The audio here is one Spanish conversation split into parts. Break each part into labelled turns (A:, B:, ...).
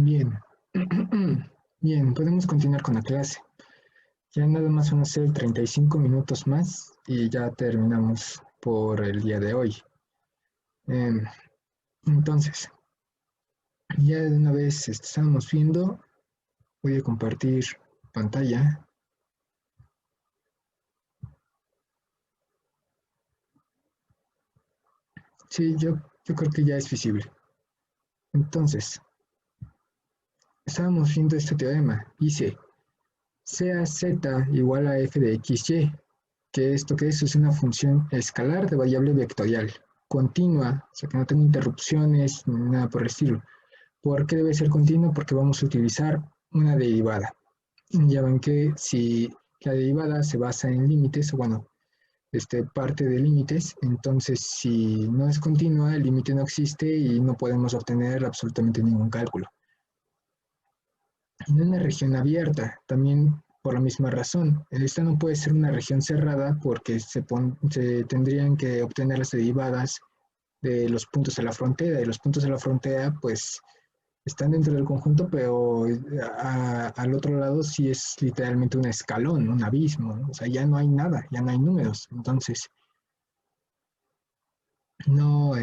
A: Bien. Bien, podemos continuar con la clase. Ya nada más van a ser 35 minutos más y ya terminamos por el día de hoy. Em, entonces, ya de una vez estamos viendo, voy a compartir pantalla. Sí, yo creo que ya es visible. Entonces, estábamos viendo este teorema. Dice, sea z igual a f de xy, que esto que es una función escalar de variable vectorial, continua, o sea que no tenga interrupciones ni nada por el estilo. ¿Por qué debe ser continua? Porque vamos a utilizar una derivada. Ya ven que si la derivada se basa en límites, o bueno, parte de límites, entonces si no es continua, el límite no existe y no podemos obtener absolutamente ningún cálculo. En una región abierta, también por la misma razón, esta no puede ser una región cerrada porque se tendrían que obtener las derivadas de los puntos de la frontera, y los puntos de la frontera pues están dentro del conjunto, pero al otro lado sí es literalmente un escalón, un abismo, ¿no? O sea, ya no hay nada, ya no hay números, entonces no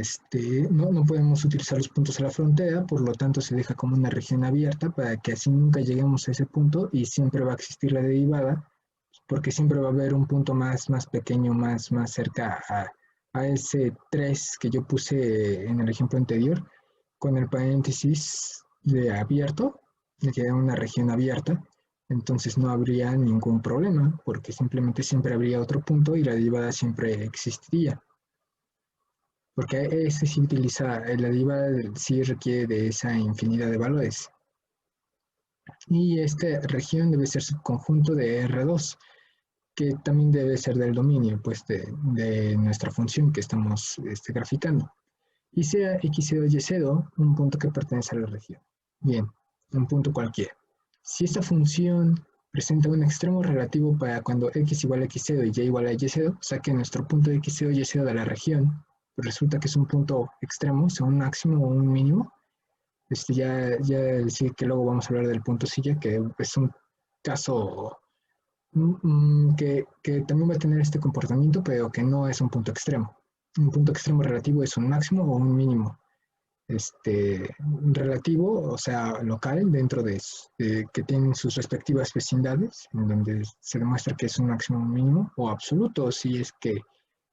A: podemos utilizar los puntos de la frontera, por lo tanto se deja como una región abierta para que así nunca lleguemos a ese punto y siempre va a existir la derivada, porque siempre va a haber un punto más pequeño, más cerca a ese 3 que yo puse en el ejemplo anterior, con el paréntesis de abierto, de que era una región abierta, entonces no habría ningún problema, porque simplemente siempre habría otro punto y la derivada siempre existiría. Porque ese sí utiliza, la derivada sí requiere de esa infinidad de valores. Y esta región debe ser subconjunto de R2, que también debe ser del dominio pues, de nuestra función que estamos graficando. Y sea x0 y 0 un punto que pertenece a la región. Bien, un punto cualquiera. Si esta función presenta un extremo relativo para cuando x igual a x0 y y igual a y0, o sea que nuestro punto de x0 y y0 de la región pues resulta que es un punto extremo, sea un máximo o un mínimo. Ya decir que luego vamos a hablar del punto silla, que es un caso que también va a tener este comportamiento, pero que no es un punto extremo. Un punto extremo relativo es un máximo o un mínimo. Relativo, o sea, local, dentro de que tienen sus respectivas vecindades, en donde se demuestra que es un máximo o un mínimo, o absoluto, si es que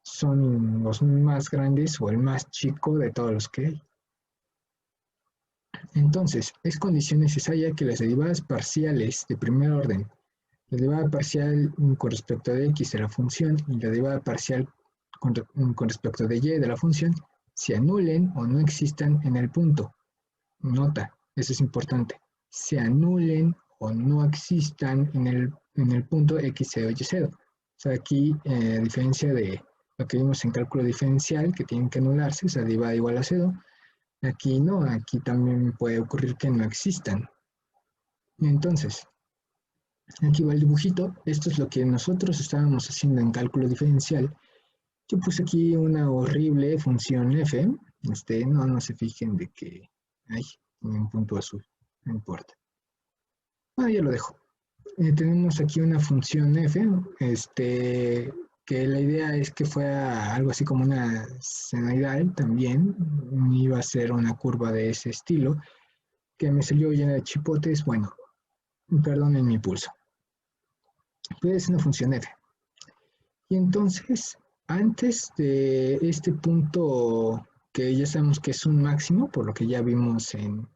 A: son los más grandes o el más chico de todos los que hay. Entonces, es condición necesaria que las derivadas parciales de primer orden, la derivada parcial con respecto de x de la función y la derivada parcial con respecto de y de la función, se anulen o no existan en el punto. Nota, eso es importante. Se anulen o no existan en el punto x0 y 0. O sea, aquí, a diferencia de lo que vimos en cálculo diferencial, que tienen que anularse, o sea, derivada igual a 0, aquí no, aquí también puede ocurrir que no existan. Entonces, aquí va el dibujito. Esto es lo que nosotros estábamos haciendo en cálculo diferencial. Yo puse aquí una horrible función f. No se fijen de que hay un punto azul, no importa. Ya lo dejo. Tenemos aquí una función f, que la idea es que fuera algo así como una senoidal también. Iba a ser una curva de ese estilo, que me salió llena de chipotes. Bueno, perdonen mi pulso. Puede ser una función f. Y entonces, antes de este punto que ya sabemos que es un máximo, por lo que ya vimos en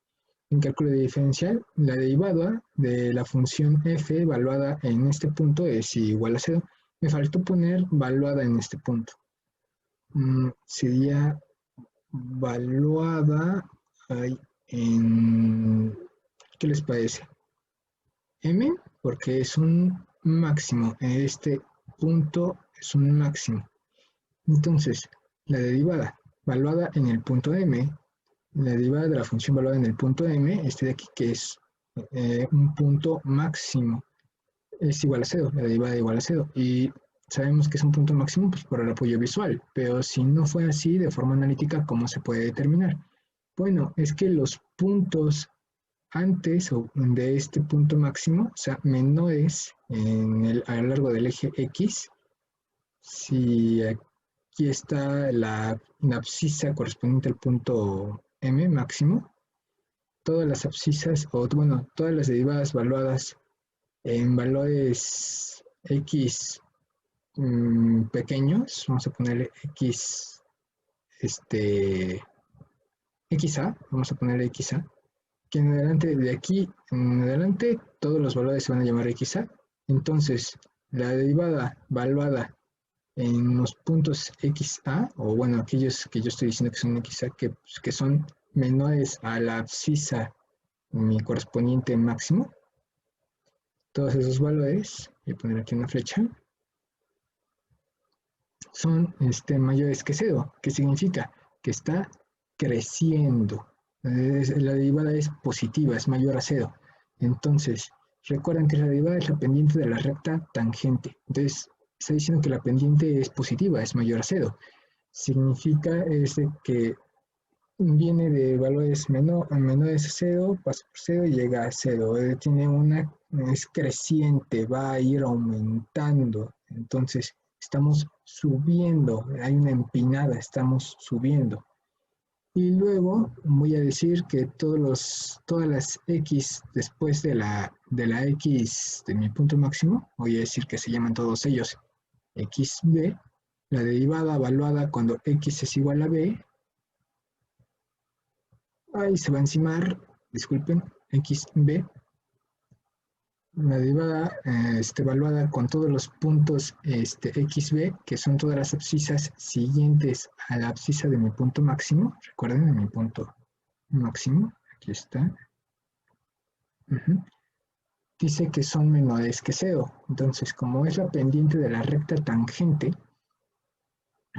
A: cálculo de diferencial, la derivada de la función f evaluada en este punto es igual a 0. Me faltó poner valuada en este punto. Sería valuada en... ¿Qué les parece? M, porque es un máximo. Este punto es un máximo. Entonces, la derivada valuada en el punto M, la derivada de la función valuada en el punto M, de aquí que es un punto máximo, es igual a 0, la derivada igual a 0. Y sabemos que es un punto máximo pues, por el apoyo visual, pero si no fue así, de forma analítica, ¿cómo se puede determinar? Bueno, es que los puntos antes de este punto máximo, o sea, menores a lo largo del eje X, si aquí está la abscisa correspondiente al punto M máximo, todas las abscisas, o bueno, todas las derivadas evaluadas en valores X pequeños, vamos a ponerle X, XA, vamos a ponerle XA, que en adelante, de aquí en adelante, todos los valores se van a llamar XA. Entonces, la derivada evaluada en los puntos XA, o bueno, aquellos que yo estoy diciendo que son XA, que son menores a la abscisa, mi correspondiente máximo, todos esos valores, voy a poner aquí una flecha, son mayores que 0, que significa que está creciendo. La derivada es positiva, es mayor a 0. Entonces, recuerden que la derivada es la pendiente de la recta tangente. Entonces, está diciendo que la pendiente es positiva, es mayor a 0. Significa que viene de valores menores a 0, pasa por 0 y llega a 0. Es creciente, va a ir aumentando. Entonces, estamos subiendo, hay una empinada, estamos subiendo. Y luego voy a decir que todas las X después de la X de mi punto máximo, voy a decir que se llaman todos ellos XB, la derivada evaluada cuando X es igual a B, ahí se va a encimar, disculpen, XB, la derivada evaluada con todos los puntos XB, que son todas las abscisas siguientes a la abscisa de mi punto máximo. Recuerden, de mi punto máximo, aquí está. Dice que son menores que 0. Entonces, como es la pendiente de la recta tangente,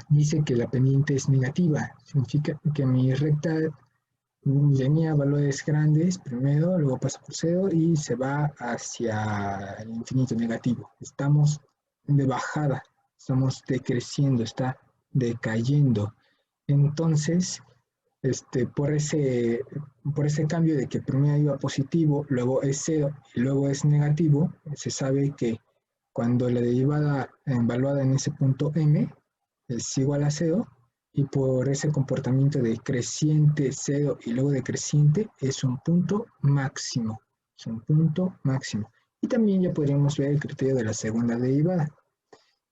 A: dice que la pendiente es negativa. Significa que mi recta tenía valores grandes primero, luego pasa por 0 y se va hacia el infinito negativo. Estamos de bajada, estamos decreciendo, está decayendo. Entonces, por ese cambio de que primero iba positivo, luego es 0 y luego es negativo, se sabe que cuando la derivada evaluada en ese punto M es igual a 0, y por ese comportamiento de creciente, 0 y luego decreciente, es un punto máximo. Es un punto máximo. Y también ya podríamos ver el criterio de la segunda derivada,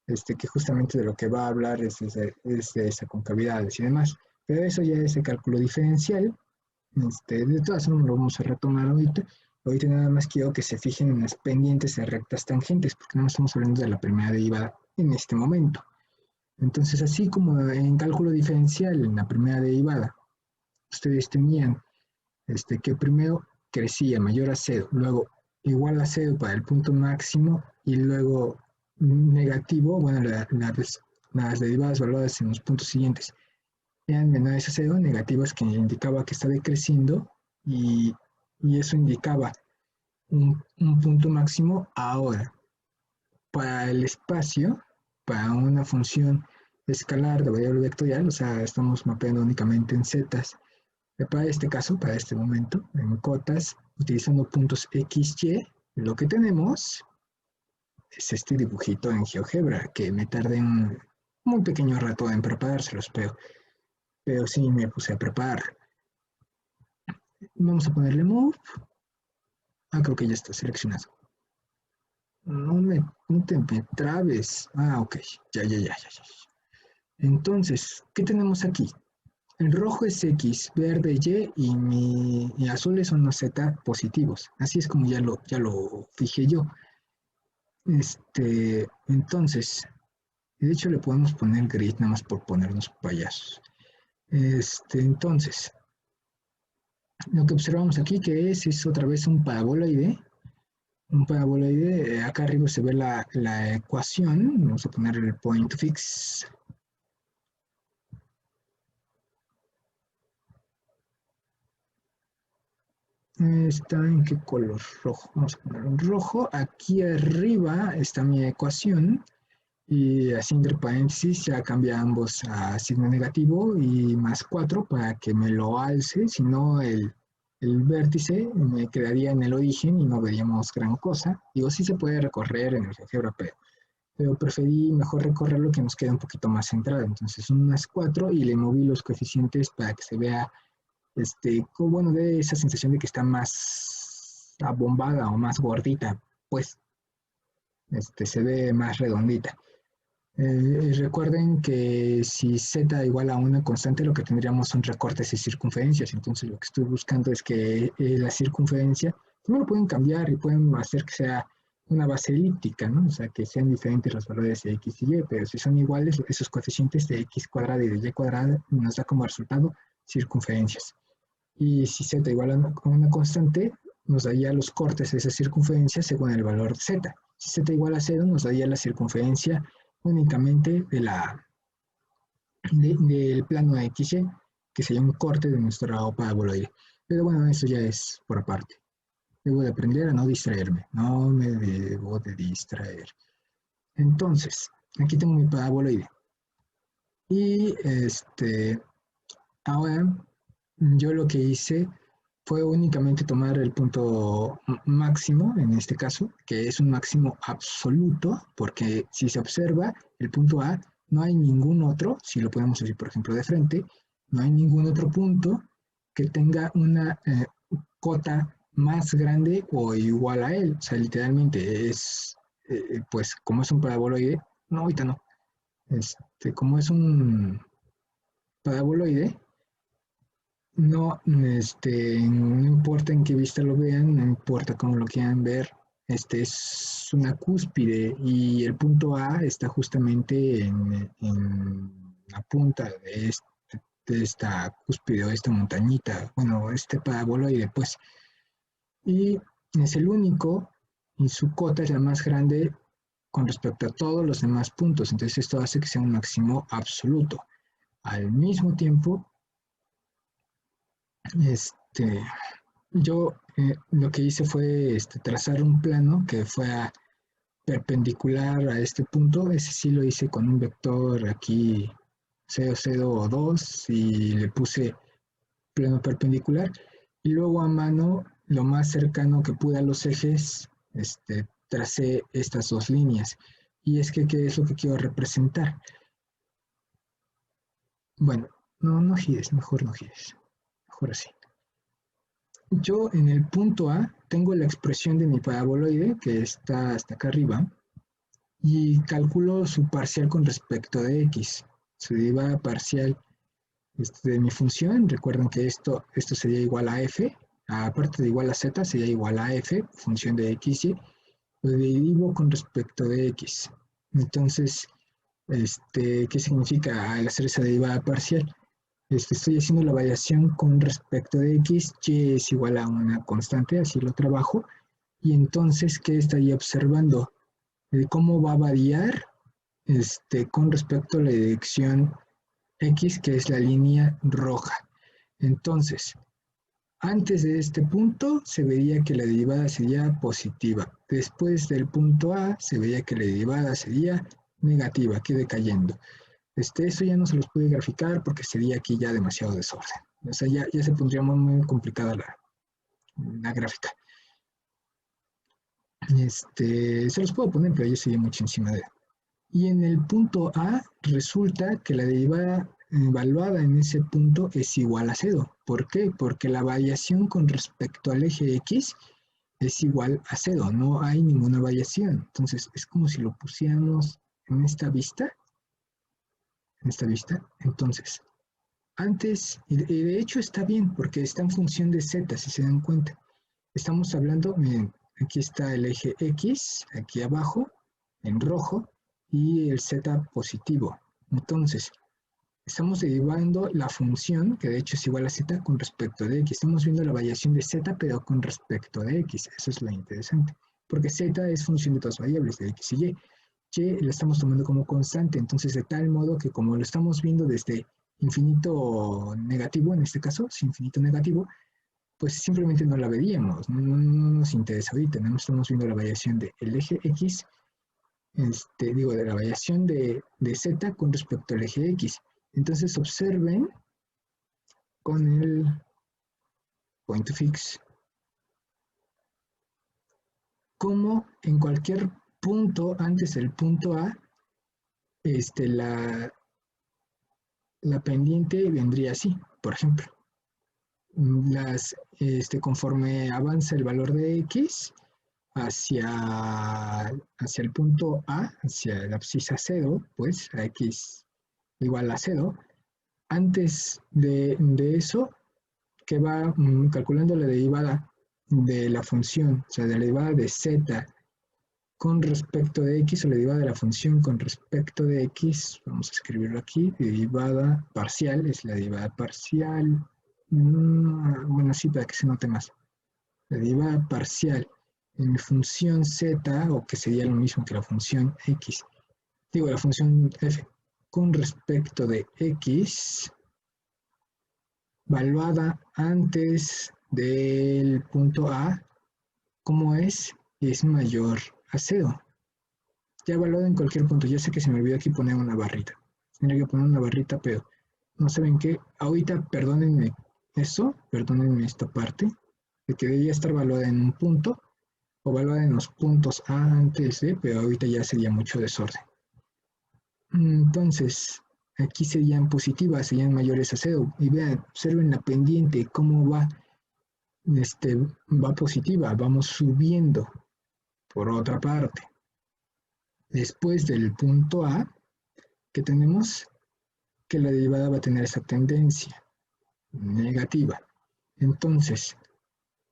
A: que justamente de lo que va a hablar es de esa concavidades y demás. Pero eso ya es el cálculo diferencial. De todas formas lo vamos a retomar ahorita. Ahorita nada más quiero que se fijen en las pendientes de rectas tangentes, porque no estamos hablando de la primera derivada en este momento. Entonces, así como en cálculo diferencial, en la primera derivada, ustedes tenían que primero crecía mayor a 0, luego igual a 0 para el punto máximo y luego negativo, bueno, las derivadas evaluadas en los puntos siguientes eran menores a 0, negativas, que indicaba que está decreciendo y eso indicaba un punto máximo. Ahora, para el espacio, para una función escalar de variable vectorial, o sea, estamos mapeando únicamente en zetas. Para este caso, para este momento, en cotas, utilizando puntos X, Y, lo que tenemos es este dibujito en GeoGebra, que me tardé un muy pequeño rato en preparárselos, pero sí me puse a preparar. Vamos a ponerle Move. Creo que ya está seleccionado. No te me trabes. Ok, ya. Entonces, ¿qué tenemos aquí? El rojo es X, verde Y y azules son los Z positivos. Así es como ya lo fijé yo. Entonces, de hecho le podemos poner grid nada más por ponernos payasos. Entonces, lo que observamos aquí que es otra vez un paraboloide. Un paraboloide, acá arriba se ve la ecuación. Vamos a poner el point fix. ¿Está en qué color? Rojo. Vamos a poner un rojo. Aquí arriba está mi ecuación. Y así entre paréntesis ya cambia ambos a signo negativo y más 4 para que me lo alce. Si no, el el vértice me quedaría en el origen y no veríamos gran cosa. Digo, sí se puede recorrer en el GeoGebra, pero preferí mejor recorrerlo que nos queda un poquito más centrado. Entonces, unas 4 y le moví los coeficientes para que se vea, bueno, de esa sensación de que está más abombada o más gordita, pues, se ve más redondita. Recuerden que si z igual a una constante, lo que tendríamos son recortes y circunferencias. Entonces, lo que estoy buscando es que la circunferencia, no lo pueden cambiar y pueden hacer que sea una base elíptica, ¿no? O sea, que sean diferentes los valores de x y y, pero si son iguales, esos coeficientes de x cuadrada y de y cuadrada nos da como resultado circunferencias. Y si z igual a una constante, nos daría los cortes de esa circunferencia según el valor de z. Si z igual a 0, nos daría la circunferencia únicamente del plano de XY, que sería un corte de nuestro paraboloide. Pero bueno, eso ya es por aparte. Debo de aprender a no distraerme. No me debo de distraer. Entonces, aquí tengo mi paraboloide. Y ahora yo lo que hice fue únicamente tomar el punto máximo, en este caso, que es un máximo absoluto, porque si se observa el punto A, no hay ningún otro, si lo podemos decir por ejemplo de frente, no hay ningún otro punto que tenga una cota más grande o igual a él. O sea, literalmente es, pues como es un paraboloide, no, ahorita no, como es un paraboloide, no, no importa en qué vista lo vean, no importa cómo lo quieran ver, es una cúspide y el punto A está justamente en la punta de esta cúspide o esta montañita, bueno, este paraboloide, pues, y es el único y su cota es la más grande con respecto a todos los demás puntos, entonces esto hace que sea un máximo absoluto. Al mismo tiempo, yo lo que hice fue trazar un plano que fuera perpendicular a este punto. Ese sí lo hice con un vector aquí 0, 0 o 2 y le puse plano perpendicular. Y luego a mano, lo más cercano que pude a los ejes, tracé estas dos líneas. Y es que, ¿qué es lo que quiero representar? Bueno, no gires, mejor no gires. Mejor así. Yo en el punto A tengo la expresión de mi paraboloide, que está hasta acá arriba, y calculo su parcial con respecto de x. Su derivada parcial de mi función, recuerden que esto sería igual a f, aparte de igual a z, sería igual a f, función de x, y lo derivo con respecto de x. Entonces, ¿qué significa al hacer esa derivada parcial? Estoy haciendo la variación con respecto de x, y es igual a una constante, así lo trabajo, y entonces, ¿qué estaría observando? ¿Cómo va a variar con respecto a la dirección x, que es la línea roja? Entonces, antes de este punto se vería que la derivada sería positiva. Después del punto A se vería que la derivada sería negativa, que decayendo. Eso ya no se los puede graficar porque sería aquí ya demasiado desorden. O sea, ya se pondría muy complicada la gráfica. Se los puedo poner, pero ya sería mucho encima de él. Y en el punto A resulta que la derivada evaluada en ese punto es igual a 0. ¿Por qué? Porque la variación con respecto al eje X es igual a 0. No hay ninguna variación. Entonces, es como si lo pusiéramos en esta vista. En esta vista. Entonces, antes, y de hecho está bien, porque está en función de z, si se dan cuenta. Estamos hablando, miren, aquí está el eje X, aquí abajo, en rojo, y el z positivo. Entonces, estamos derivando la función, que de hecho es igual a z, con respecto de x. Estamos viendo la variación de z, pero con respecto de x. Eso es lo interesante, porque z es función de dos variables, de x y y. Y la estamos tomando como constante, entonces de tal modo que como lo estamos viendo desde infinito negativo, en este caso, es infinito negativo, pues simplemente no la veríamos, no nos interesa ahorita, no estamos viendo la variación del eje X, de la variación de Z con respecto al eje X. Entonces observen con el point fix, como en cualquier punto antes del punto A, la pendiente vendría así, por ejemplo. Conforme avanza el valor de X hacia el punto A, hacia la abscisa 0, pues a X igual a 0, antes de eso, que va calculando la derivada de la función, o sea, de la derivada de z con respecto de x, o la derivada de la función con respecto de x, vamos a escribirlo aquí, derivada parcial, es la derivada parcial, bueno, sí, para que se note más, la derivada parcial en mi función z, o que sería lo mismo que la función x, digo, la función f, con respecto de x, valuada antes del punto A, ¿cómo es? Es mayor a 0. Ya evaluado en cualquier punto. Ya sé que se me olvidó aquí poner una barrita. Tendría que poner una barrita, pero no saben qué. Ahorita, perdónenme eso, perdónenme esta parte, de que debería estar evaluada en un punto, o evaluada en los puntos A antes de, pero ahorita ya sería mucho desorden. Entonces, aquí serían positivas, serían mayores a 0. Y vean, observen la pendiente, cómo va, va positiva, vamos subiendo. Por otra parte, después del punto A, que tenemos que la derivada va a tener esa tendencia negativa. Entonces,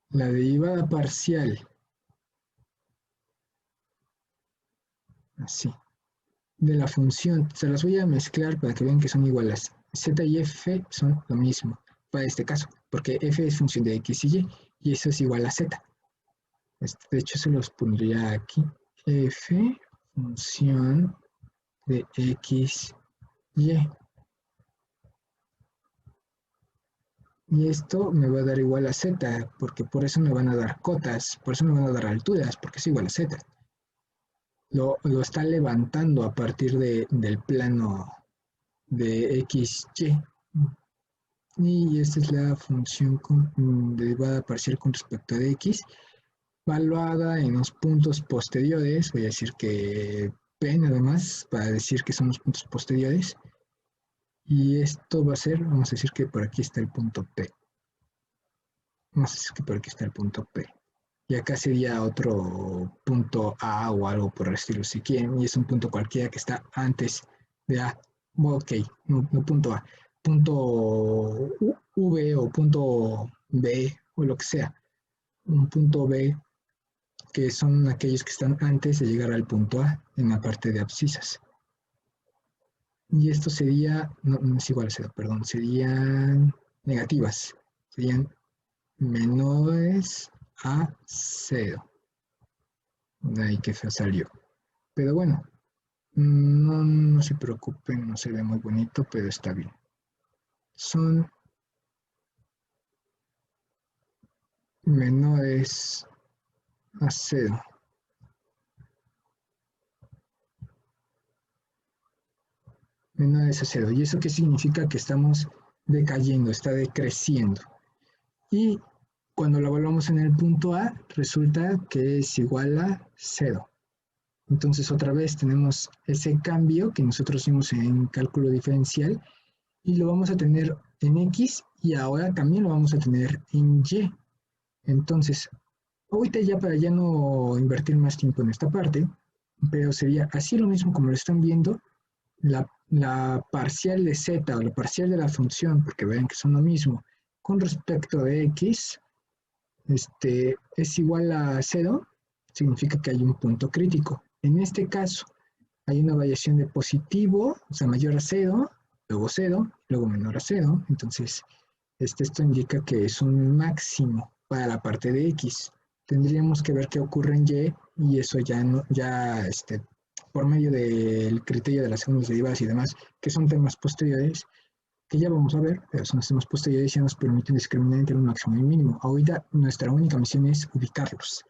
A: la derivada parcial, así, de la función, se las voy a mezclar para que vean que son iguales. Z y F son lo mismo para este caso, porque F es función de X y eso es igual a Z. De hecho, se los pondría aquí. F función de X, Y. Y esto me va a dar igual a Z, porque por eso me van a dar cotas, por eso me van a dar alturas, porque es igual a Z. Lo está levantando a partir del plano de XY. Y esta es la función derivada parcial con respecto de X, valuada en los puntos posteriores. Voy a decir que P nada más, para decir que son los puntos posteriores. Y esto va a ser, vamos a decir que por aquí está el punto P. Vamos a decir que por aquí está el punto P. Y acá sería otro punto A o algo por el estilo, si quieren, y es un punto cualquiera que está antes de A. Ok, no punto A, punto V o punto B o lo que sea. Un punto B que son aquellos que están antes de llegar al punto A en la parte de abscisas. Y esto sería, no es igual a 0, perdón, serían negativas, serían menores a 0. Ay, qué feo salió. Pero bueno, no se preocupen, no se ve muy bonito, pero está bien. Son menores a 0. Menores a 0. ¿Y eso qué significa? Que estamos decayendo, está decreciendo. Y cuando lo evaluamos en el punto A, resulta que es igual a 0. Entonces otra vez tenemos ese cambio que nosotros hicimos en cálculo diferencial y lo vamos a tener en X y ahora también lo vamos a tener en Y. Entonces, ahorita ya para ya no invertir más tiempo en esta parte, pero sería así lo mismo como lo están viendo, la parcial de Z o la parcial de la función, porque vean que son lo mismo, con respecto de X, es igual a 0, significa que hay un punto crítico. En este caso, hay una variación de positivo, o sea, mayor a 0, luego menor a 0. Entonces, esto indica que es un máximo para la parte de X. Tendríamos que ver qué ocurre en Y, y eso por medio del criterio de las segundas derivadas y demás, que son temas posteriores, que ya vamos a ver, pero son los temas posteriores y nos permiten discriminar entre un máximo y un mínimo. Ahorita nuestra única misión es ubicarlos.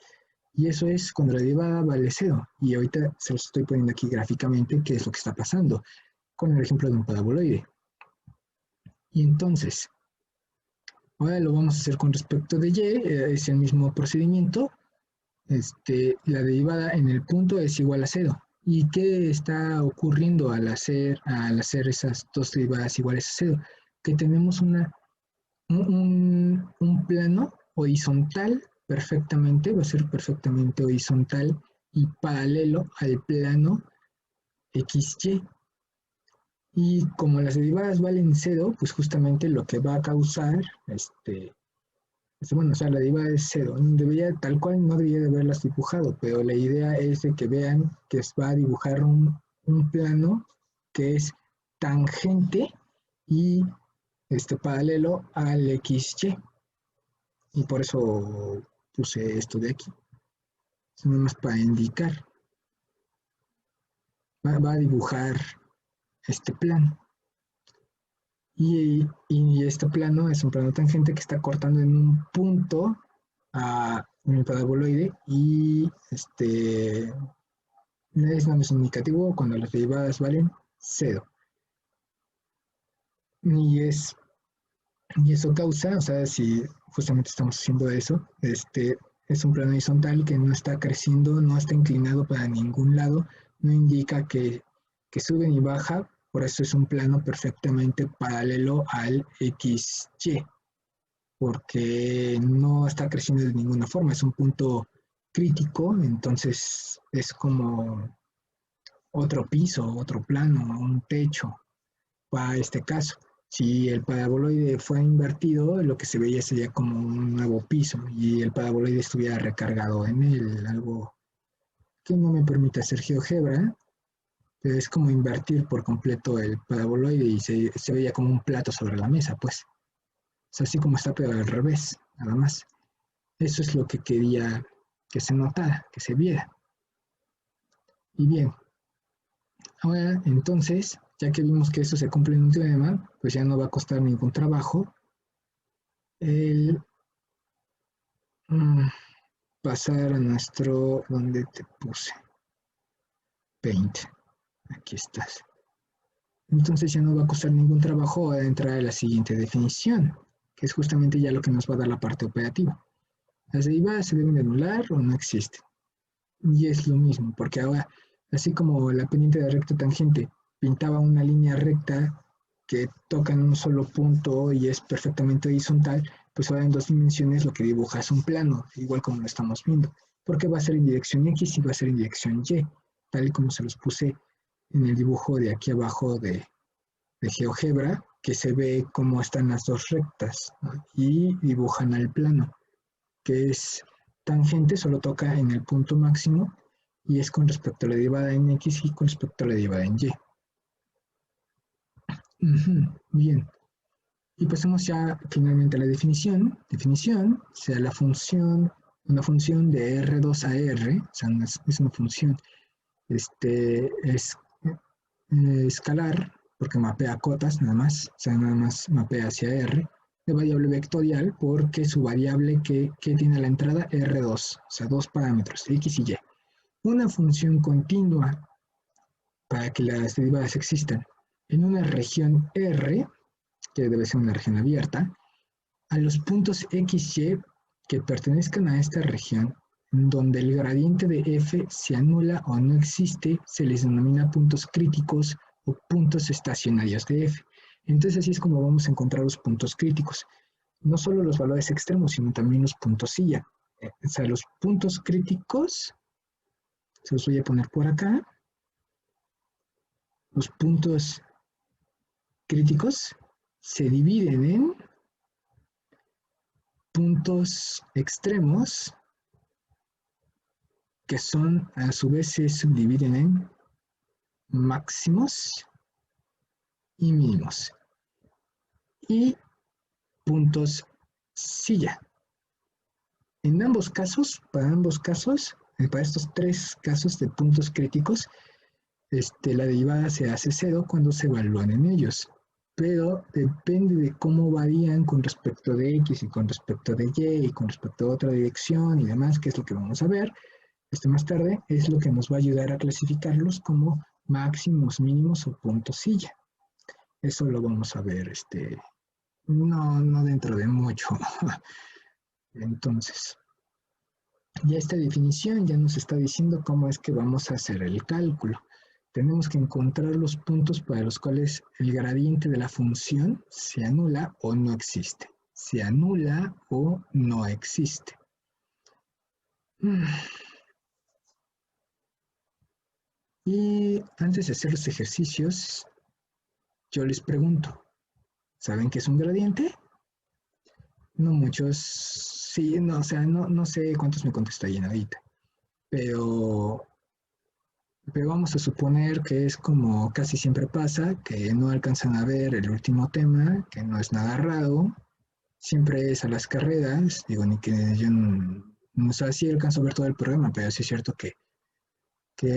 A: Y eso es cuando la derivada vale 0. Y ahorita se los estoy poniendo aquí gráficamente qué es lo que está pasando con el ejemplo de un paraboloide. Y entonces, Ahora lo vamos a hacer con respecto de y, es el mismo procedimiento. La derivada en el punto es igual a 0. ¿Y qué está ocurriendo al hacer esas dos derivadas iguales a 0? Que tenemos un plano horizontal perfectamente, va a ser perfectamente horizontal y paralelo al plano XY. Y como las derivadas valen 0, pues justamente lo que va a causar, bueno, o sea, la derivada es 0. Debería, tal cual no debería de haberlas dibujado, pero la idea es de que vean que va a dibujar un plano que es tangente y paralelo al XY. Y por eso puse esto de aquí. Es nada más para indicar. Va a dibujar este plano. Y este plano es un plano tangente que está cortando en un punto en el paraboloide y es nada más indicativo cuando las derivadas valen 0. Y, es, y eso causa, o sea, si justamente estamos haciendo eso, es un plano horizontal que no está creciendo, no está inclinado para ningún lado, no indica que sube ni baja, por eso es un plano perfectamente paralelo al XY, porque no está creciendo de ninguna forma, es un punto crítico, entonces es como otro piso, otro plano, un techo para este caso. Si el paraboloide fuera invertido, lo que se veía sería como un nuevo piso y el paraboloide estuviera recargado en él, algo que no me permite hacer GeoGebra, pero es como invertir por completo el paraboloide y se veía como un plato sobre la mesa, pues. Es así como está, pero al revés, nada más. Eso es lo que quería que se notara, que se viera. Y bien, ahora entonces, ya que vimos que eso se cumple en un teorema, pues ya no va a costar ningún trabajo el pasar a nuestro, donde te puse, Paint, aquí estás. Entonces ya no va a costar ningún trabajo entrar a la siguiente definición, que es justamente ya lo que nos va a dar la parte operativa. Las derivadas se deben de anular o no existen. Y es lo mismo, porque ahora, así como la pendiente de recta tangente pintaba una línea recta que toca en un solo punto y es perfectamente horizontal, pues ahora en dos dimensiones lo que dibuja es un plano, igual como lo estamos viendo, porque va a ser en dirección X y va a ser en dirección Y, tal y como se los puse en el dibujo de aquí abajo de GeoGebra, que se ve cómo están las dos rectas, ¿no? Y dibujan al plano, que es tangente, solo toca en el punto máximo y es con respecto a la derivada en X y con respecto a la derivada en Y. Bien. Y pasamos ya finalmente a la definición. Definición, sea la función, una función de R2 a R, o sea, es una función es, escalar, porque mapea cotas nada más, o sea, nada más mapea hacia R, de variable vectorial, porque su variable que tiene a la entrada R2, o sea, dos parámetros, X y Y. Una función continua para que las derivadas existan en una región R, que debe ser una región abierta, a los puntos X y que pertenezcan a esta región, donde el gradiente de f se anula o no existe, se les denomina puntos críticos o puntos estacionarios de f. Entonces así es como vamos a encontrar los puntos críticos. No solo los valores extremos, sino también los puntos silla. O sea, los puntos críticos, se los voy a poner por acá. Los puntos críticos se dividen en puntos extremos, que son, a su vez, se subdividen en máximos y mínimos. Y puntos silla. En ambos casos, para estos tres casos de puntos críticos, la derivada se hace 0 cuando se evalúan en ellos. Pero depende de cómo varían con respecto de X y con respecto de Y y con respecto a otra dirección y demás, que es lo que vamos a ver más tarde, es lo que nos va a ayudar a clasificarlos como máximos, mínimos o puntos silla. Eso lo vamos a ver no dentro de mucho. Entonces, ya esta definición ya nos está diciendo cómo es que vamos a hacer el cálculo. Tenemos que encontrar los puntos para los cuales el gradiente de la función se anula o no existe. Se anula o no existe. Y antes de hacer los ejercicios, yo les pregunto, ¿saben qué es un gradiente? No muchos, sí, no, o sea, no sé cuántos me contestarían ahorita, pero, pero vamos a suponer que es como casi siempre pasa, que no alcanzan a ver el último tema, que no es nada raro, siempre es a las carreras, digo, ni que yo no sé si alcanzo a ver todo el programa, pero sí es cierto que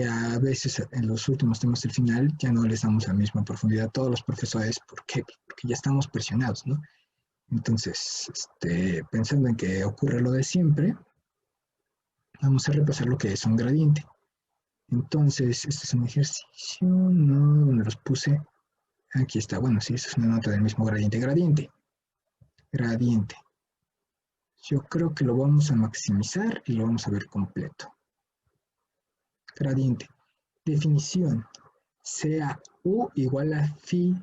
A: a veces en los últimos temas del final ya no les damos la misma profundidad a todos los profesores, ¿por qué? Porque ya estamos presionados, ¿no? Entonces, pensando en que ocurre lo de siempre, vamos a repasar lo que es un gradiente. Entonces, este es un ejercicio, no, donde los puse, aquí está, bueno, sí, esta es una nota del mismo gradiente. Gradiente. Yo creo que lo vamos a maximizar y lo vamos a ver completo. Gradiente. Definición. Sea U igual a phi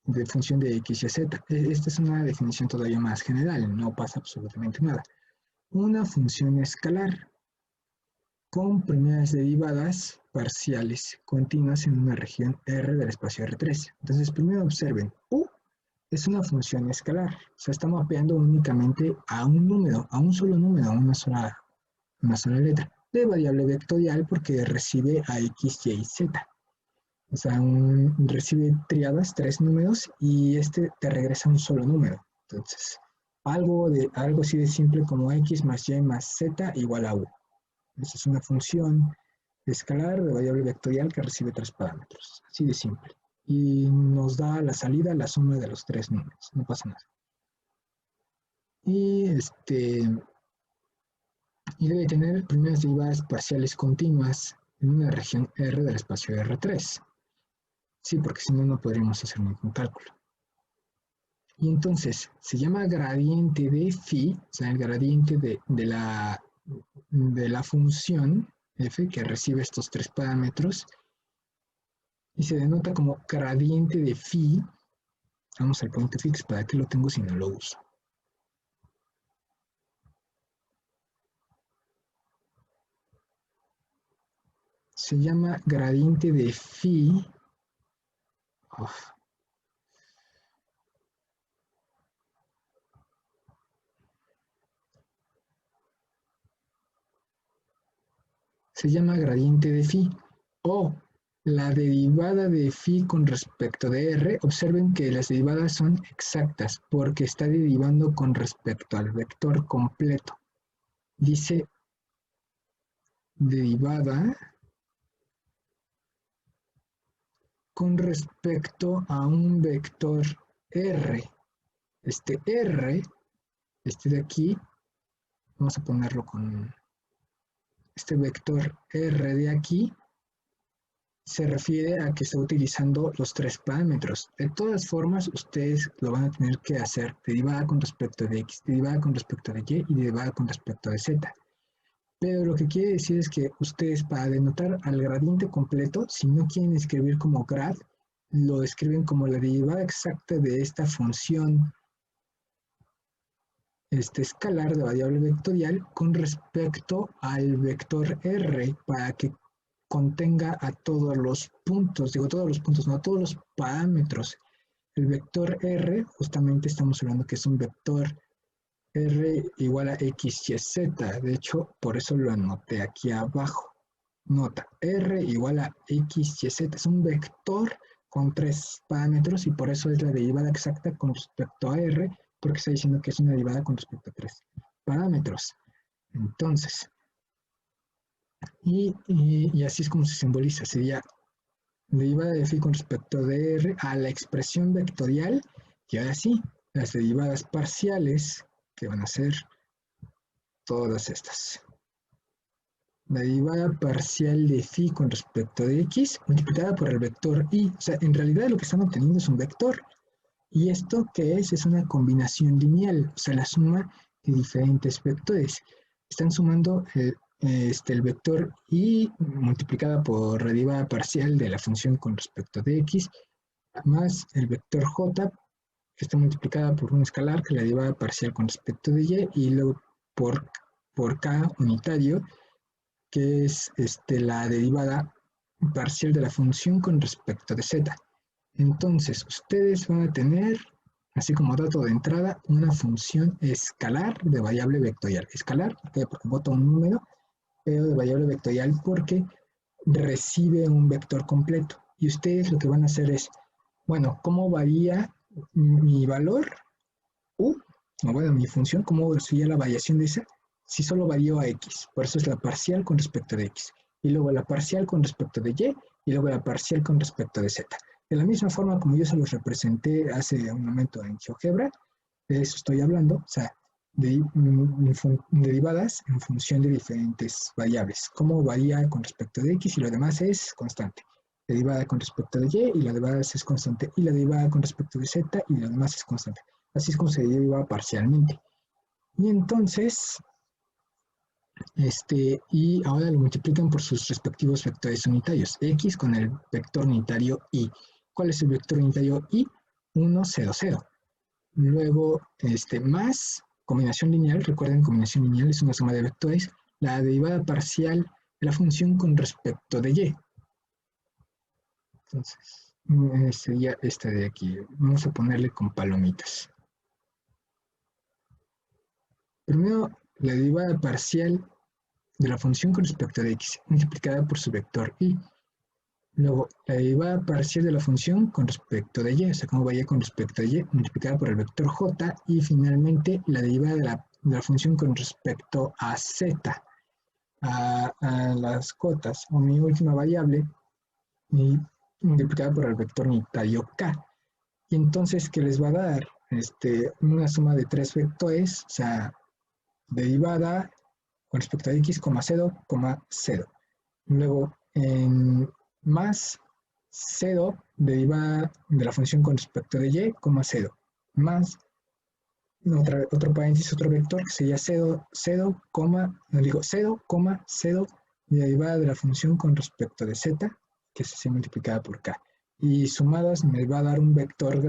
A: de función de x y z. Esta es una definición todavía más general, no pasa absolutamente nada. Una función escalar con primeras derivadas parciales continuas en una región R del espacio R3. Entonces, primero observen, U es una función escalar, o sea, está mapeando únicamente a un número, a un solo número, a una sola letra, de variable vectorial porque recibe a X, Y, Z. O sea, recibe triadas, 3 números, y te regresa un solo número. Entonces, algo así de simple como X más Y más Z igual a U. Esa es una función escalar de variable vectorial que recibe 3 parámetros. Así de simple. Y nos da la salida la suma de los 3 números. No pasa nada. Y debe tener primeras derivadas parciales continuas en una región R del espacio R3. Sí, porque si no, no podríamos hacer ningún cálculo. Y entonces se llama gradiente de phi, o sea, el gradiente de la función f que recibe estos 3 parámetros, y se denota como gradiente de phi. Vamos al point fix, ¿para qué lo tengo si no lo uso? Se llama gradiente de phi. Se llama gradiente de phi o la derivada de phi con respecto de r. Observen que las derivadas son exactas porque está derivando con respecto al vector completo. Dice derivada con respecto a un vector r. Este r, de aquí, vamos a ponerlo con este vector r de aquí, se refiere a que está utilizando los 3 parámetros. De todas formas, ustedes lo van a tener que hacer derivada con respecto de x, derivada con respecto de y y derivada con respecto de z. Pero lo que quiere decir es que ustedes, para denotar al gradiente completo, si no quieren escribir como grad, lo escriben como la derivada exacta de esta función escalar de variable vectorial con respecto al vector r, para que contenga a todos los puntos, digo todos los puntos, no, a todos los parámetros. El vector r, justamente estamos hablando que es un vector r igual a x, y, z. De hecho, por eso lo anoté aquí abajo. Nota, r igual a x, y, z. Es un vector con 3 parámetros y por eso es la derivada exacta con respecto a r, porque está diciendo que es una derivada con respecto a 3 parámetros. Entonces, y así es como se simboliza. Sería derivada de phi con respecto de r a la expresión vectorial, y ahora sí, las derivadas parciales, que van a ser todas estas. La derivada parcial de phi con respecto de x multiplicada por el vector y. O sea, en realidad lo que están obteniendo es un vector. ¿Y esto qué es? Es una combinación lineal, o sea, la suma de diferentes vectores. Están sumando el vector y multiplicada por la derivada parcial de la función con respecto de x, más el vector j, que está multiplicada por un escalar, que es la derivada parcial con respecto de y luego por k unitario, que es la derivada parcial de la función con respecto de z. Entonces, ustedes van a tener, así como dato de entrada, una función escalar de variable vectorial. Escalar, porque bota un número, pero de variable vectorial porque recibe un vector completo. Y ustedes lo que van a hacer es, bueno, ¿cómo varía mi valor u? O bueno, mi función, ¿cómo sería la variación de esa? Si solo varió a x, por eso es la parcial con respecto de x. Y luego la parcial con respecto de y luego la parcial con respecto de z. De la misma forma como yo se los representé hace un momento en GeoGebra, de eso estoy hablando, o sea, derivadas en función de diferentes variables. Cómo varía con respecto de x y lo demás es constante. Derivada con respecto de y lo demás es constante. Y la derivada con respecto de z y lo demás es constante. Así es como se deriva parcialmente. Y entonces, y ahora lo multiplican por sus respectivos vectores unitarios. X con el vector unitario y. ¿Cuál es el vector unitario y? 1, 0, 0. Luego, más combinación lineal. Recuerden, combinación lineal es una suma de vectores. La derivada parcial de la función con respecto de y. Entonces, sería esta de aquí. Vamos a ponerle con palomitas. Primero, la derivada parcial de la función con respecto a x multiplicada por su vector y. Luego, la derivada parcial de la función con respecto de y, o sea, cómo vaya con respecto a y, multiplicada por el vector j. Y finalmente, la derivada de la función con respecto a z, a las cotas, o mi última variable, y multiplicada por el vector unitario k. Y entonces, ¿qué les va a dar? Una suma de tres vectores, o sea, derivada con respecto a x, 0, 0. Luego, más 0 derivada de la función con respecto de y, 0. Más otro paréntesis, otro vector que sería 0, 0, 0, 0 y derivada de la función con respecto de z, que es así multiplicada por k. Y sumadas me va a dar un vector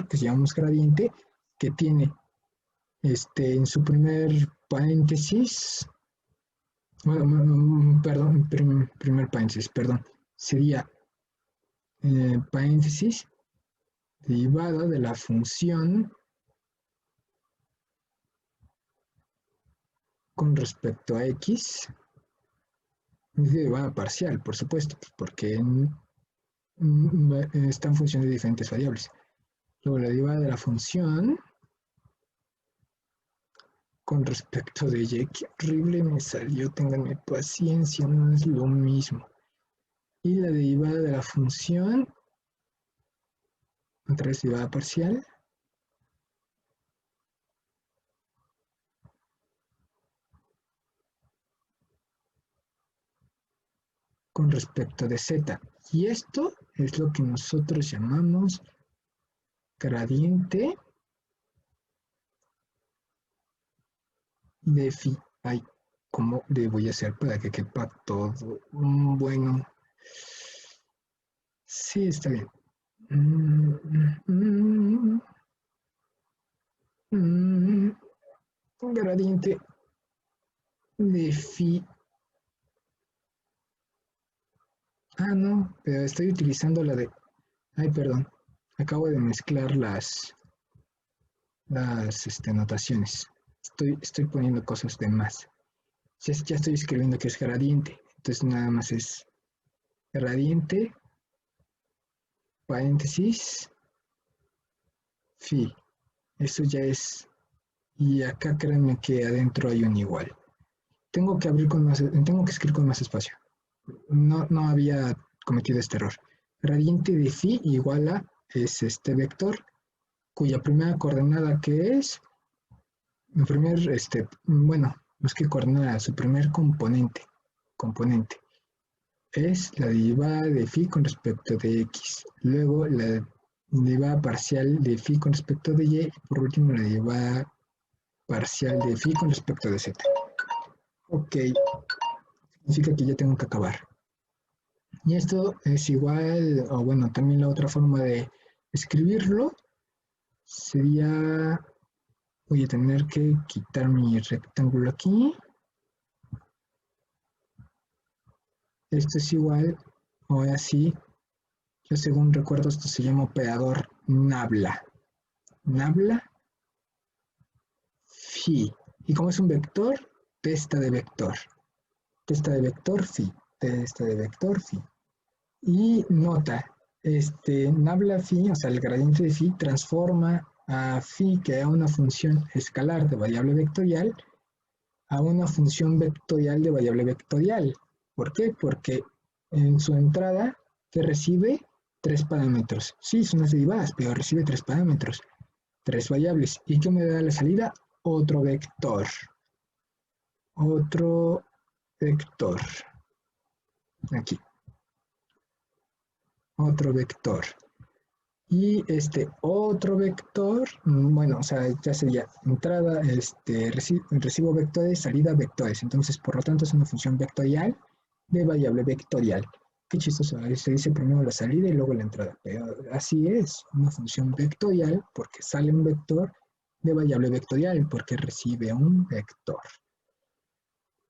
A: que llamamos gradiente, que tiene en su primer paréntesis, bueno, perdón, primer paréntesis, perdón, sería paréntesis derivada de la función con respecto a x, es derivada parcial, por supuesto, porque está en función de diferentes variables. Luego la derivada de la función con respecto de y, qué horrible me salió, ténganme paciencia, no es lo mismo. Y la derivada de la función, otra vez derivada parcial, con respecto de z. Y esto es lo que nosotros llamamos gradiente de phi. Ay, ¿cómo le voy a hacer para que quepa todo? Bueno, sí, está bien. Gradiente de phi. Ah, no, pero estoy utilizando la de... Ay, perdón. Acabo de mezclar las notaciones. Estoy poniendo cosas de más. Ya estoy escribiendo que es gradiente. Entonces nada más es gradiente, paréntesis, phi. Eso ya es. Y acá créanme que adentro hay un igual. Tengo que escribir con más espacio. No había cometido este error. Gradiente de phi igual a es este vector cuya primera coordenada que es el primer, bueno, no es que coordenada, su primer componente es la derivada de phi con respecto de x. Luego la derivada parcial de phi con respecto de y, y por último la derivada parcial de phi con respecto de z. Ok, significa que ya tengo que acabar. Y esto es igual, o bueno, también la otra forma de escribirlo sería, voy a tener que quitar mi rectángulo aquí. Esto es igual, ahora sí, yo según recuerdo esto se llama operador nabla. Nabla, phi. Y como es un vector, testa de vector. Testa de vector, phi. Testa de vector, phi. Y nota, nabla phi, o sea, el gradiente de phi transforma a phi, que es una función escalar de variable vectorial, a una función vectorial de variable vectorial. ¿Por qué? Porque en su entrada que recibe 3 parámetros. Sí, son las derivadas, pero recibe 3 parámetros, 3 variables. ¿Y qué me da la salida? Otro vector. Otro vector. Aquí. Otro vector. Y este otro vector, bueno, o sea, ya sería entrada, recibo vectores, salida vectores. Entonces, por lo tanto, es una función vectorial de variable vectorial. Qué chistoso, se dice primero la salida y luego la entrada. Pero así es, una función vectorial porque sale un vector de variable vectorial porque recibe un vector.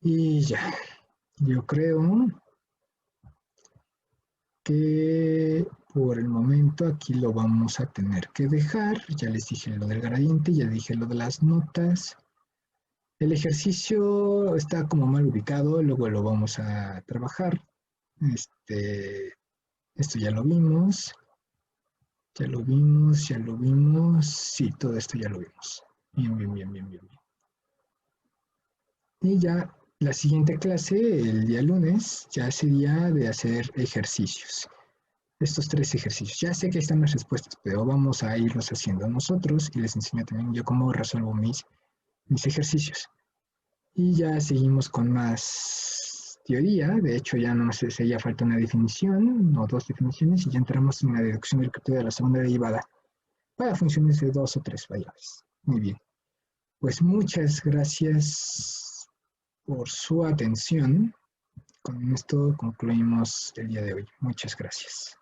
A: Y ya, yo creo que por el momento aquí lo vamos a tener que dejar. Ya les dije lo del gradiente, ya dije lo de las notas. El ejercicio está como mal ubicado, luego lo vamos a trabajar. Esto ya lo vimos, ya lo vimos, ya lo vimos. Sí, todo esto ya lo vimos. Bien, bien, bien, bien, bien, bien. Y ya la siguiente clase, el día lunes, ya sería de hacer ejercicios. Estos 3 ejercicios. Ya sé que están las respuestas, pero vamos a irlos haciendo nosotros y les enseño también yo cómo resuelvo mis ejercicios. Y ya seguimos con más teoría. De hecho, ya no sé si ya falta una definición o 2 definiciones y ya entramos en la deducción del criterio de la segunda derivada para funciones de 2 o 3 variables. Muy bien. Pues muchas gracias por su atención. Con esto concluimos el día de hoy. Muchas gracias.